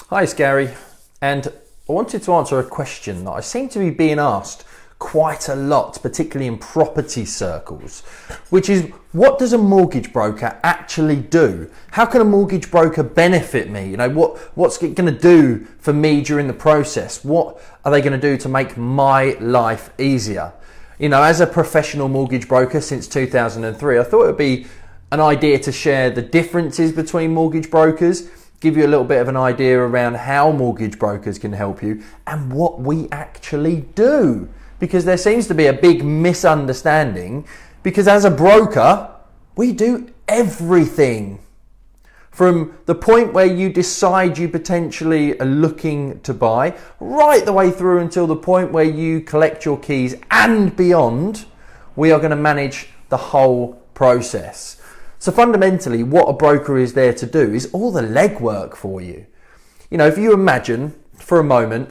Hi, it's Gary, and I wanted to answer a question that I seem to be being asked quite a lot, particularly in property circles, which is, what does a mortgage broker actually do? How can a mortgage broker benefit me? What's it going to do for me during the process? What are they going to do to make my life easier? As a professional mortgage broker since 2003, I thought it would be an idea to share the differences between mortgage brokers, give you a little bit of an idea around how mortgage brokers can help you and what we actually do. Because there seems to be a big misunderstanding, because as a broker, we do everything. From the point where you decide you potentially are looking to buy, right the way through until the point where you collect your keys and beyond, we are going to manage the whole process. So fundamentally, what a broker is there to do is all the legwork for you. If you imagine for a moment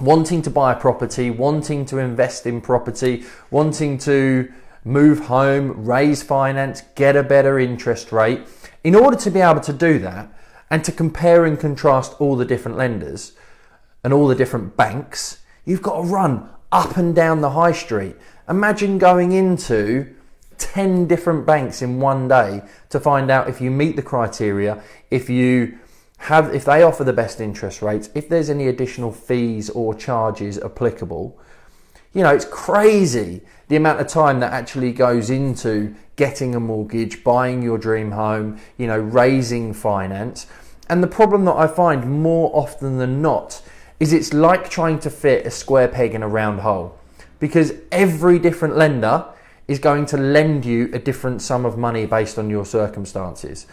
wanting to buy a property, wanting to invest in property, wanting to move home, raise finance, get a better interest rate, in order to be able to do that and to compare and contrast all the different lenders and all the different banks, you've got to run up and down the high street. Imagine going into 10 different banks in one day to find out if you meet the criteria, if they offer the best interest rates, if there's any additional fees or charges applicable. It's crazy the amount of time that actually goes into getting a mortgage, buying your dream home, raising finance. And the problem that I find more often than not is it's like trying to fit a square peg in a round hole, because every different lender is going to lend you a different sum of money based on your circumstances.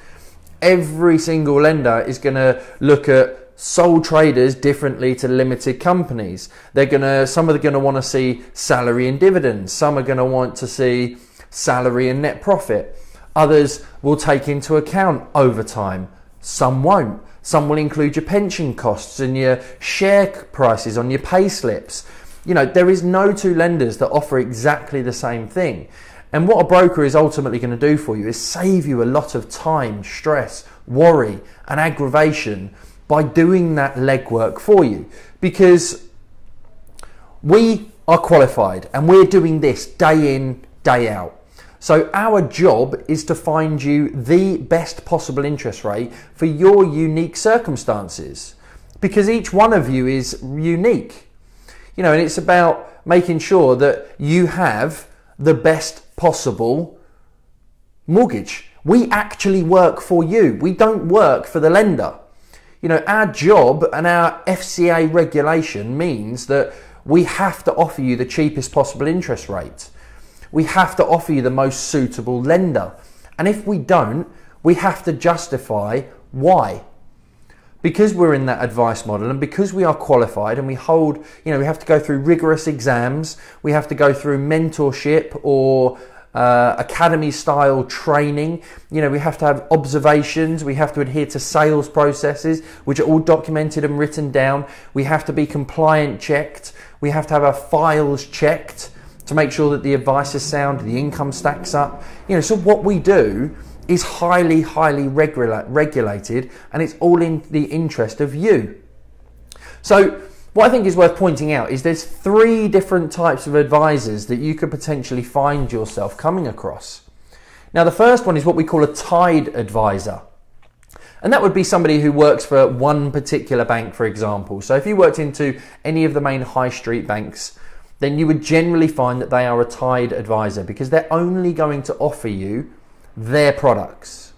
Every single lender is going to look at sole traders differently to limited companies. Some are going to want to see salary and dividends. Some are going to want to see salary and net profit. Others will take into account overtime. Some won't. Some will include your pension costs and your share prices on your pay slips. There is no two lenders that offer exactly the same thing. And what a broker is ultimately going to do for you is save you a lot of time, stress, worry, and aggravation by doing that legwork for you. Because we are qualified and we're doing this day in, day out. So our job is to find you the best possible interest rate for your unique circumstances, because each one of you is unique. And it's about making sure that you have the best possible mortgage. We actually work for you. We don't work for the lender. Our job and our FCA regulation means that we have to offer you the cheapest possible interest rate. We have to offer you the most suitable lender. And if we don't, we have to justify why. Because we're in that advice model and because we are qualified and we hold, we have to go through rigorous exams, we have to go through mentorship or academy style training, we have to have observations, we have to adhere to sales processes, which are all documented and written down. We have to be compliant checked. We have to have our files checked to make sure that the advice is sound, the income stacks up. So what we do is highly, highly regulated, and it's all in the interest of you. So what I think is worth pointing out is there's 3 different types of advisors that you could potentially find yourself coming across. Now, the first one is what we call a tied advisor. And that would be somebody who works for one particular bank, for example. So if you worked into any of the main high street banks, then you would generally find that they are a tied advisor, because they're only going to offer you their products.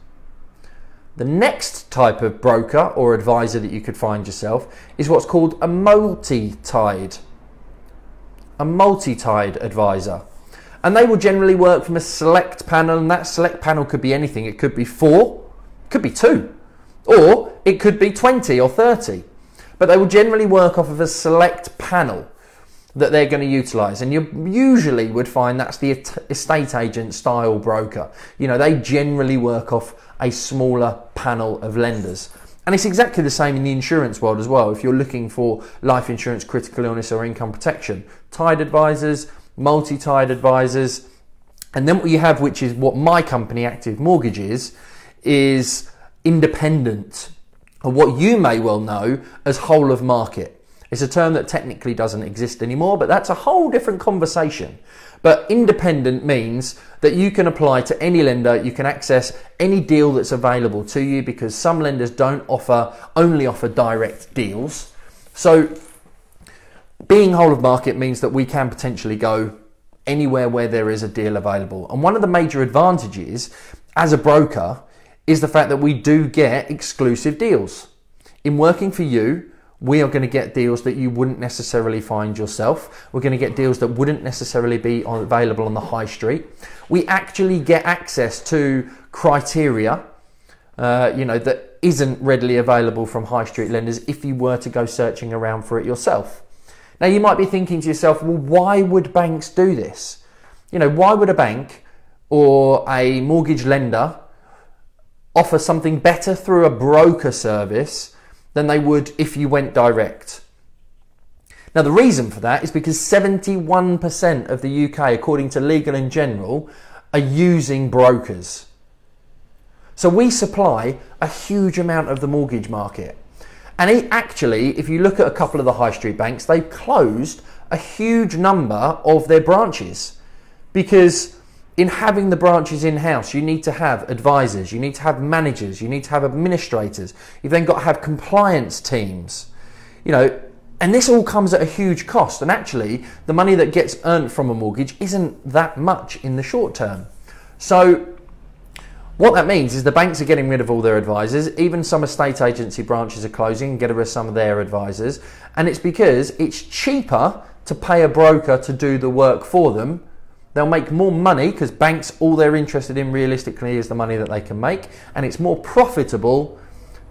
The next type of broker or advisor that you could find yourself is what's called a multi-tied advisor. And they will generally work from a select panel, and that select panel could be anything. It could be 4, it could be 2, or it could be 20 or 30. But they will generally work off of a select panel that they're going to utilize, and you usually would find that's the estate agent style broker. They generally work off a smaller panel of lenders. And it's exactly the same in the insurance world as well. If you're looking for life insurance, critical illness or income protection, tied advisors, multi-tied advisors. And then what you have, which is what my company Active Mortgage is independent or what you may well know as whole of market. It's a term that technically doesn't exist anymore, but that's a whole different conversation. But independent means that you can apply to any lender, you can access any deal that's available to you, because some lenders don't only offer direct deals. So being whole of market means that we can potentially go anywhere where there is a deal available. And one of the major advantages as a broker is the fact that we do get exclusive deals. In working for you, we are going to get deals that you wouldn't necessarily find yourself. We're going to get deals that wouldn't necessarily be available on the high street. We actually get access to criteria, that isn't readily available from high street lenders if you were to go searching around for it yourself. Now, you might be thinking to yourself, well, why would banks do this? Why would a bank or a mortgage lender offer something better through a broker service than they would if you went direct? Now, the reason for that is because 71% of the UK, according to Legal and General, are using brokers. So we supply a huge amount of the mortgage market. And actually, if you look at a couple of the high street banks, they've closed a huge number of their branches, because in having the branches in-house, you need to have advisors, you need to have managers, you need to have administrators. You've then got to have compliance teams, and this all comes at a huge cost. And actually, the money that gets earned from a mortgage isn't that much in the short term. So what that means is the banks are getting rid of all their advisors. Even some estate agency branches are closing and getting rid of some of their advisors. And it's because it's cheaper to pay a broker to do the work for them. They'll make more money because banks, all they're interested in realistically is the money that they can make. And it's more profitable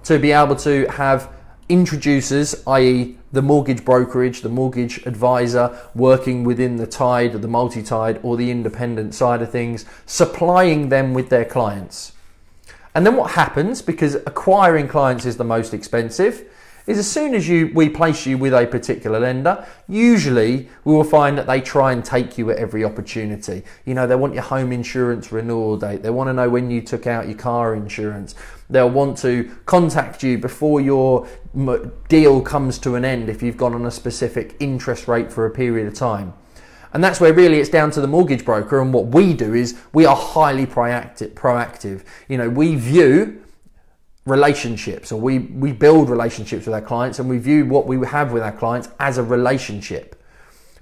to be able to have introducers, i.e. the mortgage brokerage, the mortgage advisor, working within the tide, the multi-tide, or the independent side of things, supplying them with their clients. And then what happens, because acquiring clients is the most expensive, is as soon as we place you with a particular lender, usually we will find that they try and take you at every opportunity. They want your home insurance renewal date. They want to know when you took out your car insurance. They'll want to contact you before your deal comes to an end if you've gone on a specific interest rate for a period of time. And that's where really it's down to the mortgage broker. And what we do is we are highly proactive. We view relationships, or we build relationships with our clients, and we view what we have with our clients as a relationship,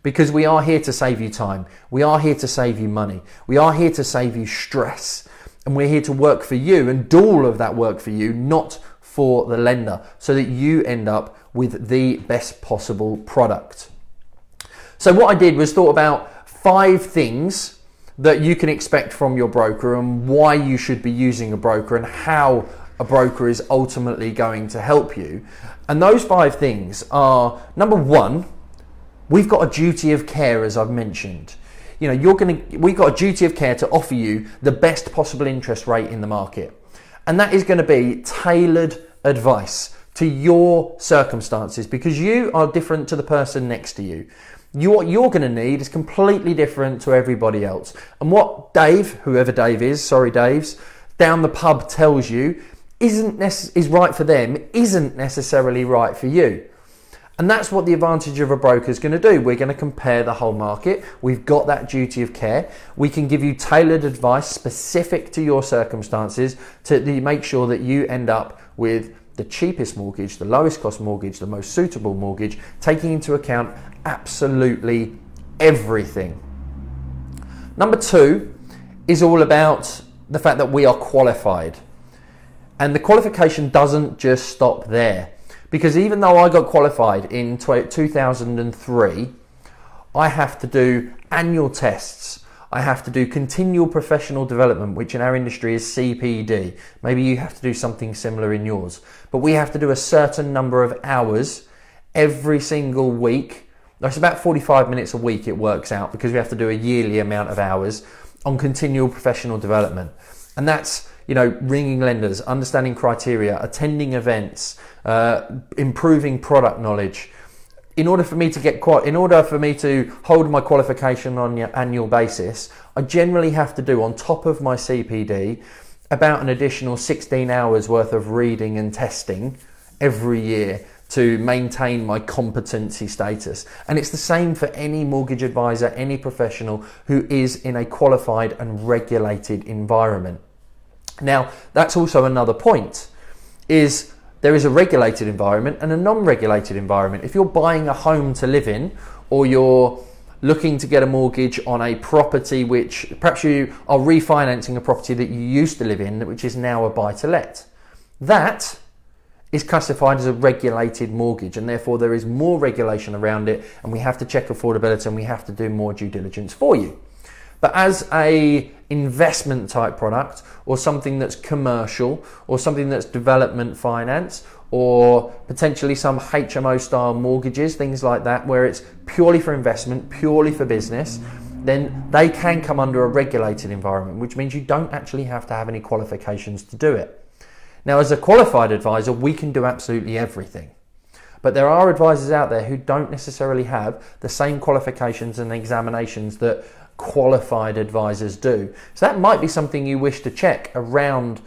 because we are here to save you time, we are here to save you money, we are here to save you stress, and we're here to work for you and do all of that work for you, not for the lender, so that you end up with the best possible product. So what I did was thought about 5 things that you can expect from your broker, and why you should be using a broker, and how a broker is ultimately going to help you. And those 5 things are, number 1, we've got a duty of care, as I've mentioned. We've got a duty of care to offer you the best possible interest rate in the market. And that is going to be tailored advice to your circumstances, because you are different to the person next to you. What you're going to need is completely different to everybody else. And what Dave, whoever Dave is, sorry Daves, down the pub tells you is right for them isn't necessarily right for you. And that's what the advantage of a broker is going to do. We're going to compare the whole market. We've got that duty of care. We can give you tailored advice specific to your circumstances to make sure that you end up with the cheapest mortgage, the lowest cost mortgage, the most suitable mortgage, taking into account absolutely everything. Number 2 is all about the fact that we are qualified. And the qualification doesn't just stop there, because even though I got qualified in 2003, I have to do annual tests. I have to do continual professional development, which in our industry is CPD. Maybe you have to do something similar in yours. But we have to do a certain number of hours every single week. That's about 45 minutes a week it works out, because we have to do a yearly amount of hours on continual professional development. And that's ringing lenders, understanding criteria, attending events, improving product knowledge. In order for me to hold my qualification on an annual basis, I generally have to do, on top of my CPD, about an additional 16 hours worth of reading and testing every year to maintain my competency, status. And it's the same for any mortgage advisor, any professional who is in a qualified and regulated environment. Now, that's also another point, is there is a regulated environment and a non-regulated environment. If you're buying a home to live in, or you're looking to get a mortgage on a property which perhaps you are refinancing a property that you used to live in, which is now a buy-to-let, that is classified as a regulated mortgage, and therefore there is more regulation around it, and we have to check affordability and we have to do more due diligence for you. But as a investment type product, or something that's commercial, or something that's development finance, or potentially some HMO style mortgages, things like that, where it's purely for investment, purely for business, then they can come under a regulated environment, which means you don't actually have to have any qualifications to do it. Now, as a qualified advisor, we can do absolutely everything. But there are advisors out there who don't necessarily have the same qualifications and examinations that qualified advisors do. So that might be something you wish to check around,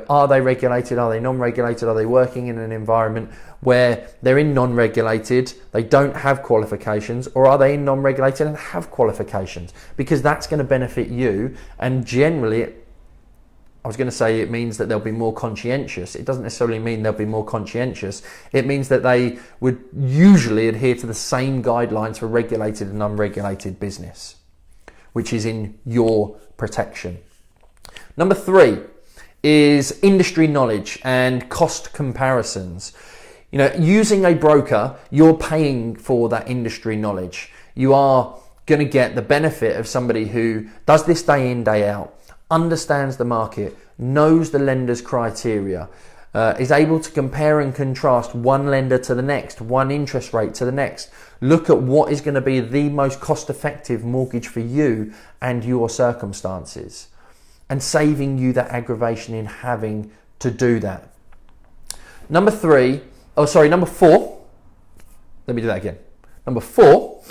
are they regulated? Are they non-regulated? Are they working in an environment where they're in non-regulated, they don't have qualifications, or are they in non-regulated and have qualifications? Because that's going to benefit you, and generally, I was going to say it means that they'll be more conscientious. It doesn't necessarily mean they'll be more conscientious. It means that they would usually adhere to the same guidelines for regulated and unregulated business, which is in your protection. Number 3 is industry knowledge and cost comparisons. Using a broker, you're paying for that industry knowledge. You are going to get the benefit of somebody who does this day in, day out, understands the market, knows the lender's criteria, is able to compare and contrast one lender to the next, one interest rate to the next, look at what is going to be the most cost-effective mortgage for you and your circumstances, and saving you that aggravation in having to do that. Number 4, let me do that again. Number 4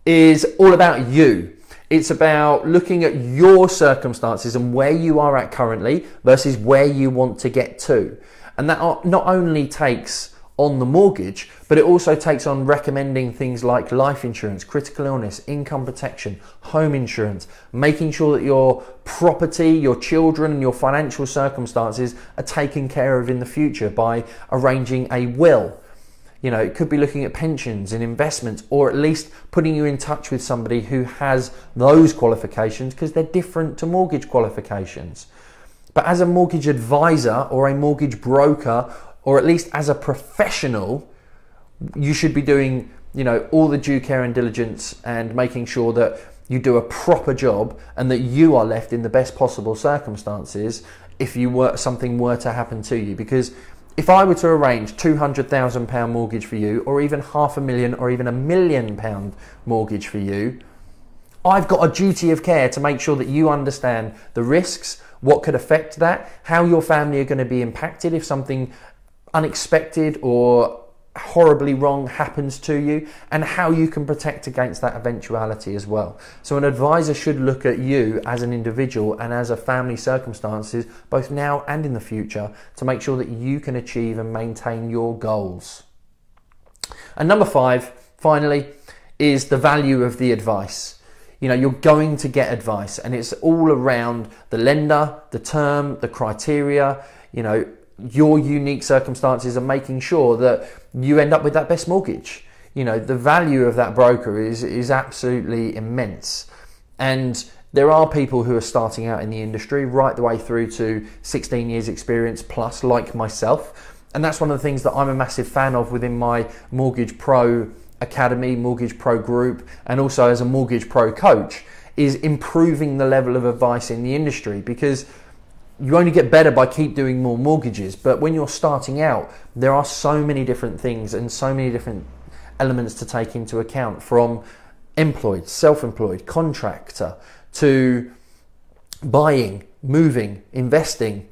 is all about you. It's about looking at your circumstances and where you are at currently versus where you want to get to. And that not only takes on the mortgage, but it also takes on recommending things like life insurance, critical illness, income protection, home insurance, making sure that your property, your children, and your financial circumstances are taken care of in the future by arranging a will. It could be looking at pensions and investments, or at least putting you in touch with somebody who has those qualifications, because they're different to mortgage qualifications. But as a mortgage advisor or a mortgage broker, or at least as a professional, you should be doing, all the due care and diligence and making sure that you do a proper job and that you are left in the best possible circumstances if something were to happen to you. Because if I were to arrange £200,000 mortgage for you, or even £500,000 or even £1 million mortgage for you, I've got a duty of care to make sure that you understand the risks, what could affect that, how your family are going to be impacted if something unexpected or horribly wrong happens to you, and how you can protect against that eventuality as well. So an advisor should look at you as an individual and as a family circumstances, both now and in the future, to make sure that you can achieve and maintain your goals. And number 5, finally, is the value of the advice. You're going to get advice, and it's all around the lender, the term, the criteria, your unique circumstances, and making sure that you end up with that best mortgage. The value of that broker is absolutely immense. And there are people who are starting out in the industry right the way through to 16 years experience plus, like myself. And that's one of the things that I'm a massive fan of within my Mortgage Pro Academy, Mortgage Pro group, and also as a Mortgage Pro coach, is improving the level of advice in the industry, because you only get better by keep doing more mortgages. But when you're starting out, there are so many different things and so many different elements to take into account, from employed, self-employed, contractor, to buying, moving, investing,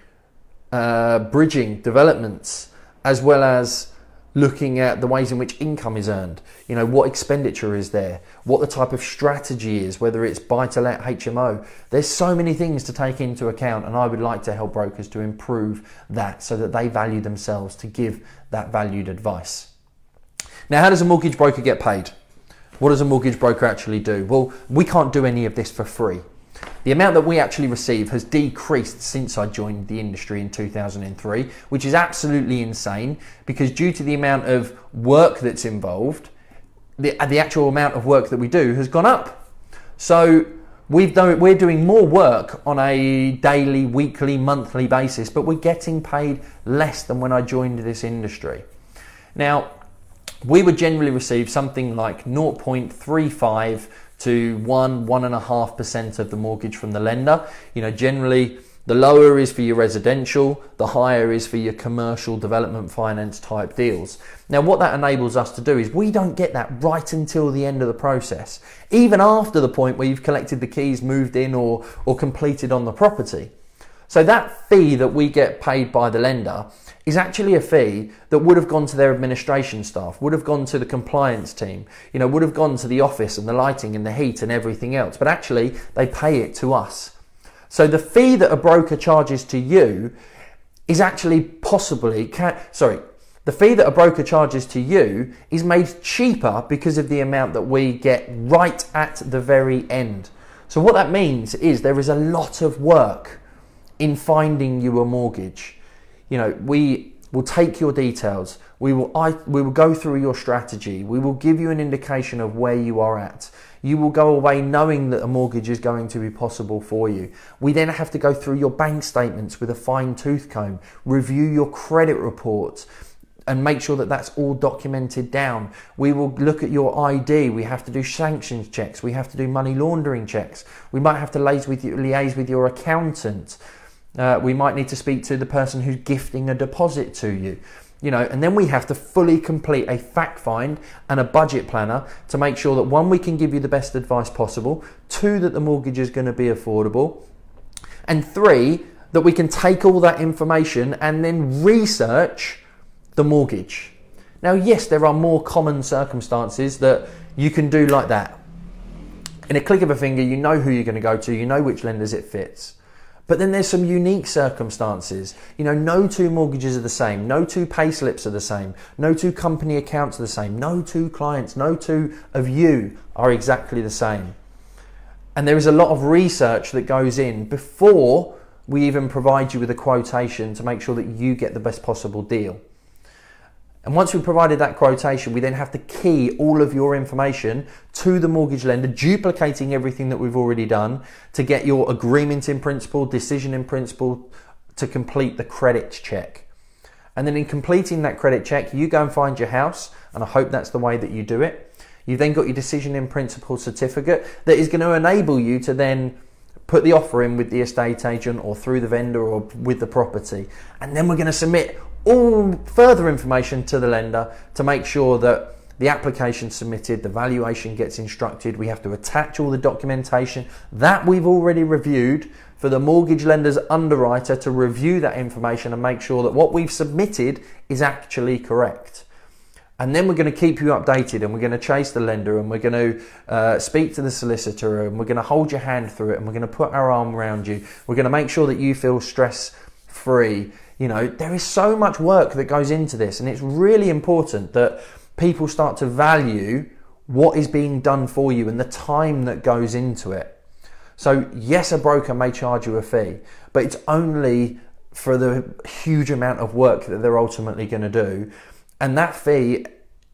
bridging, developments, as well as looking at the ways in which income is earned, what expenditure is there, what the type of strategy is, whether it's buy-to-let, HMO. There's so many things to take into account, and I would like to help brokers to improve that so that they value themselves to give that valued advice. Now, how does a mortgage broker get paid? What does a mortgage broker actually do? Well, we can't do any of this for free. The amount that we actually receive has decreased since I joined the industry in 2003, which is absolutely insane because due to the amount of work that's involved, the actual amount of work that we do has gone up. So we're doing more work on a daily, weekly, monthly basis, but we're getting paid less than when I joined this industry. Now, we would generally receive something like 0.35 to 1.5% of the mortgage from the lender. Generally the lower is for your residential, the higher is for your commercial development finance type deals. Now, what that enables us to do is we don't get that right until the end of the process, even after the point where you've collected the keys, moved in or completed on the property. So that fee that we get paid by the lender is actually a fee that would have gone to their administration staff, would have gone to the compliance team, would have gone to the office and the lighting and the heat and everything else. But actually, they pay it to us. So the fee that a broker charges to you is actually the fee that a broker charges to you is made cheaper because of the amount that we get right at the very end. So what that means is there is a lot of work in finding you a mortgage. We will take your details, we will go through your strategy, we will give you an indication of where you are at. You will go away knowing that a mortgage is going to be possible for you. We then have to go through your bank statements with a fine-tooth comb, review your credit reports, and make sure that that's all documented down. We will look at your ID. We have to do sanctions checks. We have to do money laundering checks. We might have to liaise with your accountant. We might need to speak to the person who's gifting a deposit to you, and then we have to fully complete a fact find and a budget planner to make sure that 1, we can give you the best advice possible, 2, that the mortgage is going to be affordable, and 3, that we can take all that information and then research the mortgage. Now, yes, there are more common circumstances that you can do like that. In a click of a finger, you know who you're going to go to, you know which lenders it fits. But then there's some unique circumstances. No 2 mortgages are the same. No 2 pay slips are the same. No 2 company accounts are the same. No 2 clients, no 2 of you are exactly the same. And there is a lot of research that goes in before we even provide you with a quotation to make sure that you get the best possible deal. And once we've provided that quotation, we then have to key all of your information to the mortgage lender, duplicating everything that we've already done to get your agreement in principle, decision in principle, to complete the credit check. And then in completing that credit check, you go and find your house, and I hope that's the way that you do it. You've then got your decision in principle certificate that is going to enable you to then put the offer in with the estate agent or through the vendor or with the property. And then we're going to submit all further information to the lender to make sure that the application submitted, the valuation gets instructed. We have to attach all the documentation that we've already reviewed for the mortgage lender's underwriter to review that information and make sure that what we've submitted is actually correct. And then we're going to keep you updated, and we're going to chase the lender, and we're going to speak to the solicitor, and we're going to hold your hand through it, and we're going to put our arm around you. We're going to make sure that you feel stress-free. There is so much work that goes into this, and it's really important that people start to value what is being done for you and the time that goes into it. So yes, a broker may charge you a fee, but it's only for the huge amount of work that they're ultimately going to do. And that fee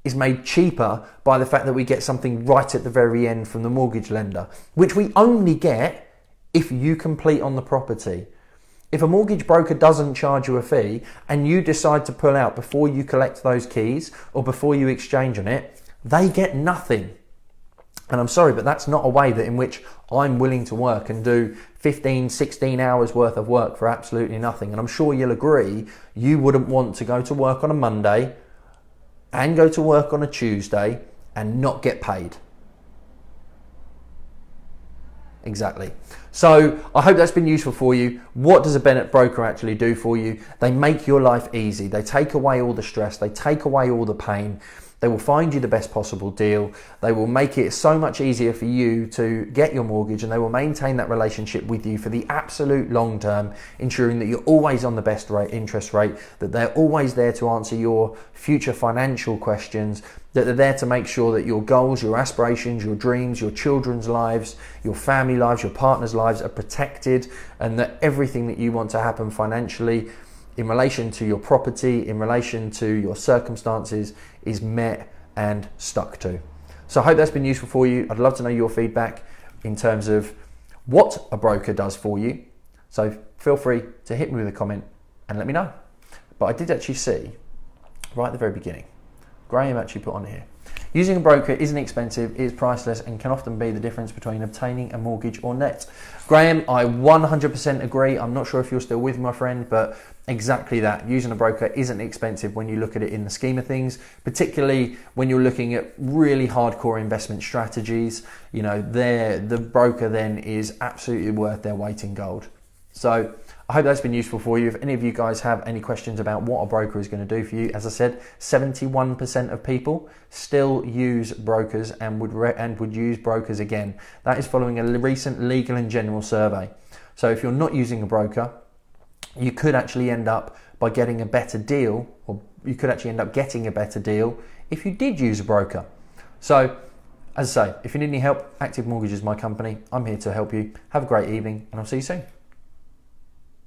is made cheaper by the fact that we get something right at the very end from the mortgage lender, which we only get if you complete on the property. If a mortgage broker doesn't charge you a fee and you decide to pull out before you collect those keys or before you exchange on it, they get nothing. And I'm sorry, but that's not a way that in which I'm willing to work and do 15, 16 hours worth of work for absolutely nothing. And I'm sure you'll agree, you wouldn't want to go to work on a Monday and go to work on a Tuesday and not get paid. Exactly. So I hope that's been useful for you. What does a Bennett broker actually do for you? They make your life easy. They take away all the stress. They take away all the pain. They will find you the best possible deal. They will make it so much easier for you to get your mortgage, and they will maintain that relationship with you for the absolute long term, ensuring that you're always on the best interest rate, that they're always there to answer your future financial questions, that they're there to make sure that your goals, your aspirations, your dreams, your children's lives, your family lives, your partner's lives are protected, and that everything that you want to happen financially in relation to your property, in relation to your circumstances, is met and stuck to. So I hope that's been useful for you. I'd love to know your feedback in terms of what a broker does for you. So feel free to hit me with a comment and let me know. But I did actually see, right at the very beginning, Graham actually put on here, using a broker isn't expensive, it's priceless, and can often be the difference between obtaining a mortgage or net. Graham, I 100% agree. I'm not sure if you're still with me, my friend, but exactly that. Using a broker isn't expensive when you look at it in the scheme of things, particularly when you're looking at really hardcore investment strategies. You know, the broker then is absolutely worth their weight in gold. So I hope that's been useful for you. If any of you guys have any questions about what a broker is going to do for you, as I said, 71% of people still use brokers and would use brokers again. That is following a recent Legal and General survey. So if you're not using a broker, you could actually end up by getting a better deal, or you could actually end up getting a better deal if you did use a broker. So as I say, if you need any help, Active Mortgage is my company. I'm here to help you. Have a great evening, and I'll see you soon.